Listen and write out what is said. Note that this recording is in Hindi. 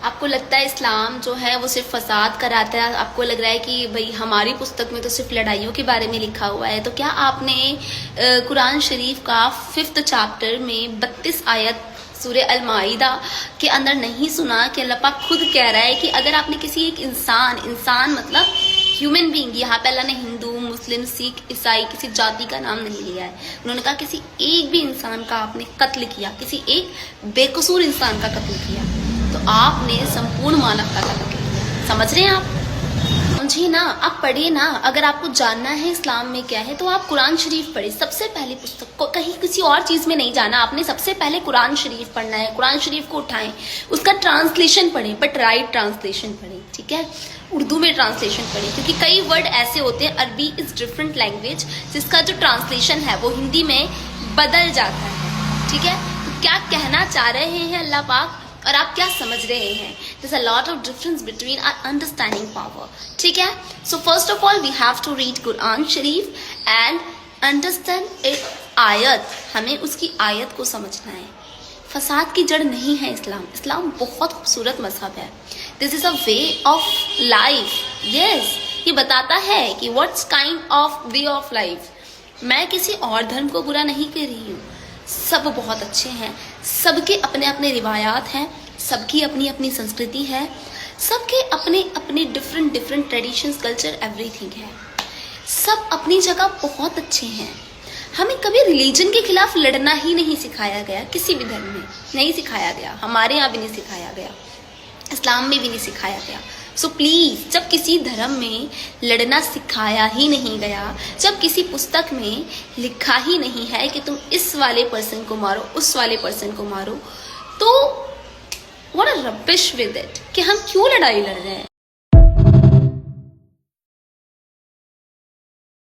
आपको लगता है इस्लाम जो है वो सिर्फ फसाद कराता है, आपको लग रहा है कि भाई हमारी पुस्तक में तो सिर्फ लड़ाइयों के बारे में लिखा हुआ है, तो क्या आपने कुरान शरीफ का 5th चैप्टर में 32 आयत सूरह अल माइदा के अंदर नहीं सुना कि अल्लाह पाक खुद कह रहा है कि अगर आपने किसी एक इंसान मतलब ह्यूमन बीइंग, यहाँ पे अल्लाह ने हिंदू, मुस्लिम, सिख, ईसाई किसी जाति का नाम नहीं लिया है, उन्होंने कहा किसी एक भी इंसान का आपने कत्ल किया, किसी एक बेकसूर इंसान का कत्ल किया, तो आपने संपूर्ण मानवता का कत्ल किया। समझ रहे हैं आप? समझिए ना, आप पढ़िए ना। अगर आपको जानना है इस्लाम में क्या है तो आप कुरान शरीफ पढ़िए, सबसे पहली पुस्तक को, कहीं किसी और चीज में नहीं जाना, आपने सबसे पहले कुरान शरीफ पढ़ना है। कुरान शरीफ को उठाएं, उसका ट्रांसलेशन पढ़ें, बट राइट ट्रांसलेशन पढ़ें, ठीक है, उर्दू में ट्रांसलेशन पढ़ें, क्योंकि कई वर्ड ऐसे होते हैं, अरबी इज डिफरेंट लैंग्वेज, जिसका जो ट्रांसलेशन है वो हिंदी में बदल जाता है, ठीक है। तो क्या कहना चाह रहे हैं अल्लाह पाक और आप क्या समझ रहे हैं? There's a lot of difference between our understanding power, ठीक है। So first of all we have to read Quran Sharif and understand its आयत, हमें उसकी आयत को समझना है। फसाद की जड़ नहीं है इस्लाम, इस्लाम बहुत खूबसूरत मजहब है। This is a way of life, yes, ये बताता है कि what's kind of way of life. मैं किसी और धर्म को बुरा नहीं कर रही हूँ, सब बहुत अच्छे हैं, सबके अपने अपने रिवायात हैं, सबकी अपनी अपनी संस्कृति है, सबके अपने अपने डिफरेंट ट्रेडिशंस, कल्चर, एवरीथिंग है, सब अपनी जगह बहुत अच्छे हैं। हमें कभी रिलीजन के खिलाफ लड़ना ही नहीं सिखाया गया, किसी भी धर्म में नहीं सिखाया गया, हमारे यहाँ भी नहीं सिखाया गया, इस्लाम में भी नहीं सिखाया गया। सो प्लीज, जब किसी धर्म में लड़ना सिखाया ही नहीं गया, जब किसी पुस्तक में लिखा ही नहीं है कि तुम इस वाले पर्सन को मारो, उस वाले पर्सन को मारो, तो what a rubbish with it, कि हम क्यों लड़ाई लड़ रहे हैं?